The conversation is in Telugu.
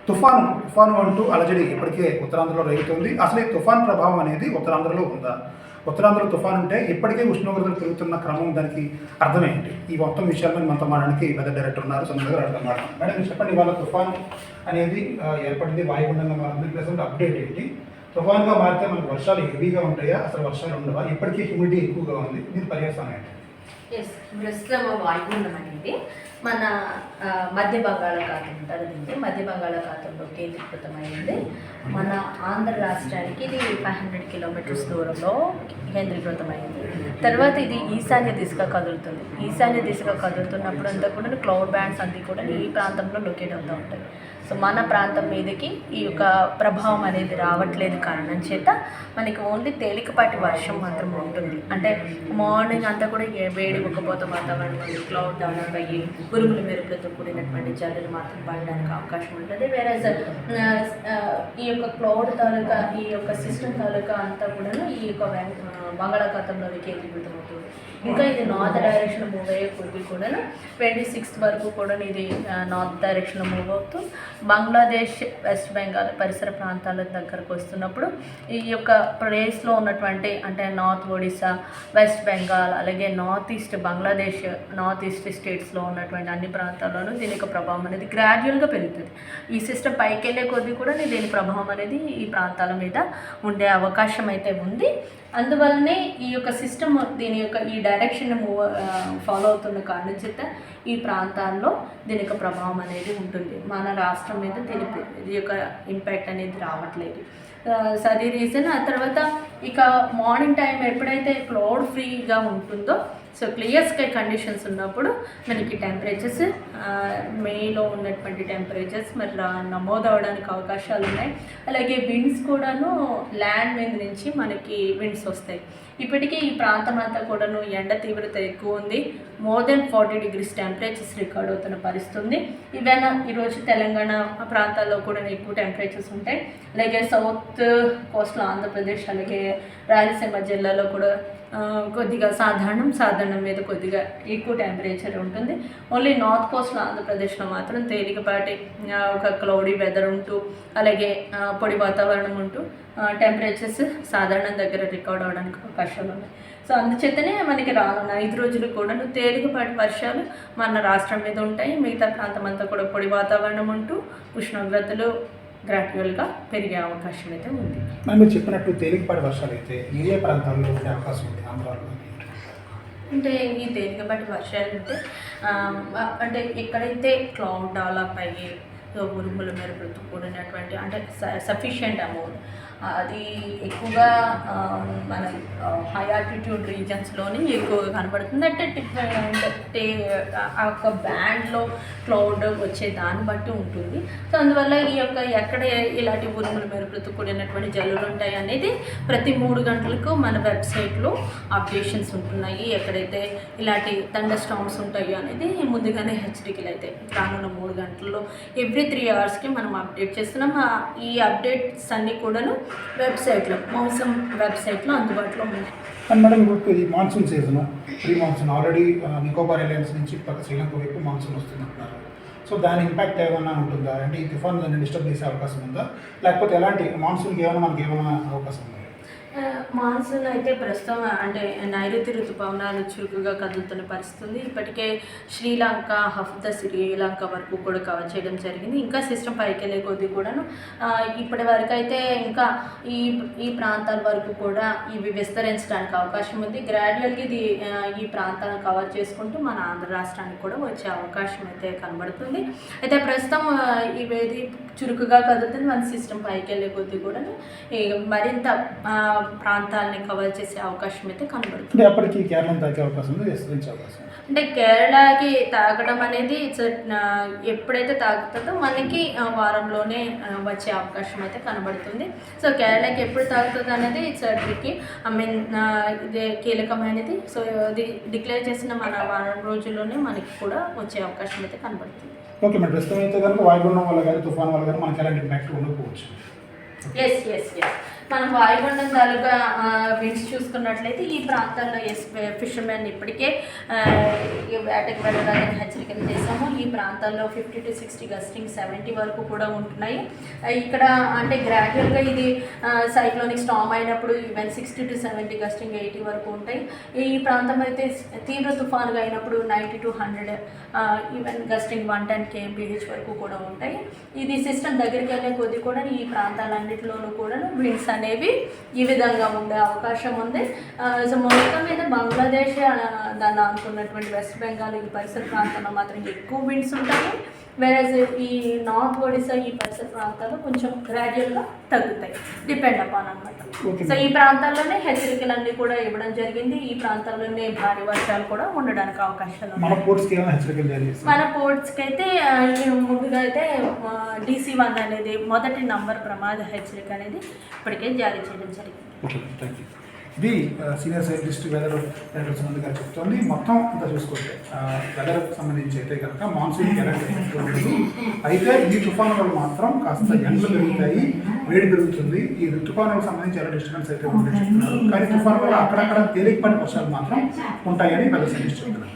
తుఫాను అంటూ అలజడి ఇప్పటికే ఉత్తరాంధ్రలో రేగుతుంది. అసలు ఈ తుఫాన్ ప్రభావం అనేది ఉత్తరాంధ్రలో ఉందా? ఉత్తరాంధ్రలో తుఫాన్ ఉంటే ఇప్పటికే ఉష్ణోగ్రతలు పెరుగుతున్న క్రమం దానికి అర్థమేంటి? ఈ మొత్తం విషయాలను మనతో మాట్లాడడానికి వెదర్ డైరెక్టర్ ఉన్నారు. సంధ్య గారు అర్థం మాట్లాడతాం. మేడం మీరు చెప్పండి, ఇవాళ తుఫాను అనేది ఏర్పడింది, వాయుగుండంగా మారింది. ప్రెసెంట్ అప్డేట్ ఏంటి? తుఫాన్గా మారితే మనకు వర్షాలు హెవీగా ఉంటాయా, అసలు వర్షాలు ఉండవా? ఇప్పటికీ హ్యూమిడిటీ ఎక్కువగా ఉంది, దీని పర్యవసానం ఏంటి? ప్రస్తుతం వాయుగుండం అనేది మన మధ్య బంగాళాఖాతం ఉంటుంది. మధ్య బంగాళాఖాతంలో కేంద్రీకృతమైంది. మన ఆంధ్ర రాష్ట్రానికి ఇది 500 కిలోమీటర్స్ దూరంలో కేంద్రీకృతమైంది. తర్వాత ఇది ఈశాన్య దిశగా కదులుతుంది. ఈశాన్య దిశగా కదులుతున్నప్పుడు అంతా కూడా క్లౌడ్ బ్యాండ్స్ అన్నీ కూడా ఈ ప్రాంతంలో లొకేట్ అవుతూ ఉంటాయి. సో మన ప్రాంతం మీదకి ఈ యొక్క ప్రభావం అనేది రావట్లేదు కారణం చేత మనకి ఓన్లీ తేలికపాటి వర్షం మాత్రం ఉంటుంది. అంటే మార్నింగ్ అంతా కూడా వేడి ఉక్కపోత వాతావరణం, క్లౌడ్ డెవలప్ అయ్యి ఉరుములు మెరుపులతో కూడినటువంటి జల్లులు మాత్రం పడడానికి అవకాశం ఉంటుంది. వేరే ఈ యొక్క క్లౌడ్ తాలూకా ఈ యొక్క సిస్టమ్ తాలూకా అంతా కూడా ఈ యొక్క బంగాళాఖాతంలో కేంద్రీకృతం అవుతుంది. ఇంకా ఇది నార్త్ డైరెక్షన్ మూవ్ అయ్యే కొద్ది కూడా 26th వరకు కూడా ఇది నార్త్ డైరెక్షన్లో మూవ్ అవుతూ బంగ్లాదేశ్, వెస్ట్ బెంగాల్ పరిసర ప్రాంతాల దగ్గరకు వస్తున్నప్పుడు ఈ యొక్క ప్లేస్లో ఉన్నటువంటి అంటే నార్త్ ఒడిశా, వెస్ట్ బెంగాల్ అలాగే north east Bangladesh, north east స్టేట్స్లో ఉన్నటువంటి అన్ని ప్రాంతాల్లోనూ దీని యొక్క ప్రభావం అనేది గ్రాడ్యువల్గా పెరుగుతుంది. ఈ సిస్టమ్ పైకి వెళ్ళే కొద్దీ కూడా దీని ప్రభావం అనేది ఈ ప్రాంతాల మీద ఉండే అవకాశం అయితే ఉంది. అందువల్లనే ఈ యొక్క సిస్టమ్ దీని యొక్క ఈ డైరెక్షన్ ఫాలో అవుతున్న కారణం చేత ఈ ప్రాంతాల్లో దీని యొక్క ప్రభావం అనేది ఉంటుంది. మన రాష్ట్రం మీద దీని యొక్క ఇంపాక్ట్ అనేది రావట్లేదు. సో అది రీజన్. ఆ తర్వాత ఇక మార్నింగ్ టైం ఎప్పుడైతే క్లౌడ్ ఫ్రీగా ఉంటుందో, సో క్లియర్ స్కై కండిషన్స్ ఉన్నప్పుడు మనకి టెంపరేచర్స్ మేలో ఉన్నటువంటి టెంపరేచర్స్ మరి నమోదు అవ్వడానికి అవకాశాలు ఉన్నాయి. అలాగే విండ్స్ కూడాను ల్యాండ్ మీద నుంచి మనకి విండ్స్ వస్తాయి. ఇప్పటికీ ఈ ప్రాంతం అంతా కూడాను ఎండ తీవ్రత ఎక్కువ ఉంది. More than 40 degrees temperatures record అవుతున్న పరిస్థితి ఉంది. ఈవెన్ ఈరోజు తెలంగాణ ప్రాంతాల్లో కూడా ఎక్కువ టెంపరేచర్స్ ఉంటాయి. అలాగే సౌత్ కోస్ట్లో ఆంధ్రప్రదేశ్ అలాగే రాయలసీమ జిల్లాలో కూడా కొద్దిగా సాధారణం మీద కొద్దిగా ఎక్కువ టెంపరేచర్ ఉంటుంది. ఓన్లీ నార్త్ కోస్ట్లో ఆంధ్రప్రదేశ్లో మాత్రం తేలికపాటి ఒక క్లౌడీ వెదర్ ఉంటూ అలాగే పొడి వాతావరణం ఉంటూ టెంపరేచర్స్ సాధారణం దగ్గర రికార్డ్ అవడానికి అవకాశాలు ఉన్నాయి. సో అందుచేతనే మనకి రానున్న 5 రోజులు కూడా తేలికపాటి వర్షాలు మన రాష్ట్రం మీద ఉంటాయి. మిగతా ప్రాంతం అంతా కూడా పొడి వాతావరణం ఉంటూ ఉష్ణోగ్రతలు గ్రాడ్యువల్గా పెరిగే అవకాశం అయితే ఉంది. మీరు చెప్పినట్టు తేలికపాటి వర్షాలు అయితే ఏ ప్రాంతాల్లో ఉండే అవకాశం ఉంది ఆంధ్రాలో? అంటే ఈ తేలికపాటి వర్షాలు అంటే ఎక్కడైతే క్లౌడ్ డెవలప్ అయ్యి ఉరుములు మెరుపులతో కూడినటువంటి అంటే సఫిషియంట్ అమౌంట్ అది ఎక్కువగా మన హై ఆల్టిట్యూడ్ రీజన్స్లోని ఎక్కువగా కనబడుతుంది. అంటే ఆ యొక్క బ్యాండ్లో క్లౌడ్ వచ్చే దాన్ని బట్టి ఉంటుంది. సో అందువల్ల ఈ యొక్క ఎక్కడ ఇలాంటి ఉరుములు మెరుపులతో కూడినటువంటి జల్లులు ఉంటాయి అనేది ప్రతి 3 గంటలకు మన వెబ్సైట్లో అప్డేషన్స్ ఉంటున్నాయి. ఎక్కడైతే ఇలాంటి థండర్ స్టార్మ్స్ ఉంటాయో అనేది ముందుగానే హెచ్చరికలు అయితే రానున్న 3 గంటల్లో ఎవ్రీ 3 అవర్స్కి మనం అప్డేట్ చేస్తున్నాం. ఈ అప్డేట్స్ అన్నీ కూడాను వెబ్సైట్లో మౌసమ్ వెబ్సైట్లో అందుబాటులో ఉన్నాయి. అండ్ మేడం ఇప్పుడు ఈ monsoon season pre monsoon already Nicobar islands నుంచి శ్రీలంక వైపు మాన్సూన్ వస్తుందంటున్నారు. సో దాని ఇంపాక్ట్ ఏమైనా ఉంటుందా? అంటే ఈ తుఫాన్ దాన్ని డిస్టర్బ్ చేసే అవకాశం ఉందా, లేకపోతే ఎలాంటి మాన్సూన్కి మనకి ఏమైనా అవకాశం ఉందా? మాన్సూన్ అయితే ప్రస్తుతం అంటే నైరుతి ఋతుపవనాలు చురుకుగా కదులుతున్న పరిస్థితి ఉంది. ఇప్పటికే శ్రీలంక, హాఫ్ ద శ్రీలంక వరకు కూడా కవర్ చేయడం జరిగింది. ఇంకా సిస్టమ్ పైకి వెళ్ళే కొద్దీ కూడాను ఇప్పటి వరకు అయితే ఇంకా ఈ ప్రాంతాల వరకు కూడా ఇవి విస్తరించడానికి అవకాశం ఉంది. గ్రాడ్యువల్గా ఇది ఈ ప్రాంతాలను కవర్ చేసుకుంటూ మన ఆంధ్ర రాష్ట్రానికి కూడా వచ్చే అవకాశం అయితే కనబడుతుంది. అయితే ప్రస్తుతం ఇవేది చురుకుగా కదులుతుంది. మన సిస్టమ్ పైకి వెళ్ళే కొద్దీ కూడా మరింత ప్రాంతాలని కవర్ చేసే అవకాశం అయితే కనబడుతుంది. అప్పటికి కేరళం తాకే అవకాశం ఉంది, విస్తరించే అవకాశం. అంటే కేరళకి తాగడం అనేది ఎప్పుడైతే తాగుతుందో మనకి వారంలోనే వచ్చే అవకాశం అయితే కనబడుతుంది. సో కేరళకి ఎప్పుడు తాగుతుంది అనేది ట్రిక్కీ, ఇది కీలకమైనది. సో అది డిక్లేర్ చేసిన మన వారం రోజుల్లోనే మనకి కూడా వచ్చే అవకాశం అయితే కనబడుతుంది. ఓకే మేడం, ప్రస్తుతం అయితే కనుక వాయుగుండం వల్ల కానీ తుఫాన్ వల్ల కానీ మనకి ఎలాంటి ఇంపాక్ట్ ఉండకపోవచ్చు. ఎస్ ఎస్ ఎస్ మనం వాయుగుండం తాలూకా విండ్స్ చూసుకున్నట్లయితే ఈ ప్రాంతాల్లో ఫిషర్మెన్ ఇప్పటికే ఈ వేటకు వెళ్ళడానికి హెచ్చరికలు చేశాము. ఈ ప్రాంతాల్లో 50 to 60 గస్టింగ్ 70 వరకు కూడా ఉంటున్నాయి. ఇక్కడ అంటే గ్రాడ్యువల్గా ఇది సైక్లోనిక్ స్టామ్ అయినప్పుడు ఈవెన్ 60 to 70 గస్టింగ్ 80 వరకు ఉంటాయి. ఈ ప్రాంతం అయితే తీవ్ర తుఫానుగా అయినప్పుడు 90 to 100 ఈవెన్ గస్టింగ్ 110 kmph వరకు కూడా ఉంటాయి. ఇది సిస్టమ్ దగ్గరికి వెళ్ళే కొద్దీ కూడా ఈ ప్రాంతాలన్నింటిలోనూ కూడా విండ్స్ అనేవి ఈ విధంగా ఉండే అవకాశం ఉంది. సో మొత్తం మీద బంగ్లాదేశ్ దాన్ని అనుకున్నటువంటి వెస్ట్ బెంగాల్ ఈ పరిసర ప్రాంతంలో మాత్రం ఎక్కువ విండ్స్ ఉంటాయి. వెరస్ ఈ నార్త్ ఒడిశా ఈ పరిసర ప్రాంతాల్లో కొంచెం గ్రాడ్యువల్గా తగ్గుతాయి, డిపెండ్ అపాన్ అనమాట. సో ఈ ప్రాంతాల్లోనే హెచ్చరికలన్నీ కూడా ఇవ్వడం జరిగింది. ఈ ప్రాంతాల్లోనే భారీ వర్షాలు కూడా ఉండడానికి అవకాశాలు ఉన్నాయి. మన పోర్ట్స్కి అయితే ముందుగా అయితే DC1 అనేది మొదటి నంబర్ ప్రమాద హెచ్చరిక అనేది ఇప్పటికే జారీ చేయడం జరిగింది. ఇది సీనియర్ సైంటిస్ట్ వెదర్ సంబంధి గారు చెప్తోంది. మొత్తం అంతా చూసుకుంటే వెదర్కి సంబంధించి అయితే కనుక మాన్సూన్ ఉండదు. అయితే ఈ తుఫానులు మాత్రం కాస్త ఎండలు పెరుగుతాయి, వేడి పెరుగుతుంది. ఈ ఋతుపానులకు సంబంధించి ఎలా డిస్టర్బెన్స్ అయితే ఉందని చెప్తున్నారు. కానీ తుఫాను వల్ల అక్కడక్కడ తేలికపాటి వర్షాలు మాత్రం ఉంటాయని వెదర్ సైంటిస్ట్ చెప్తున్నారు.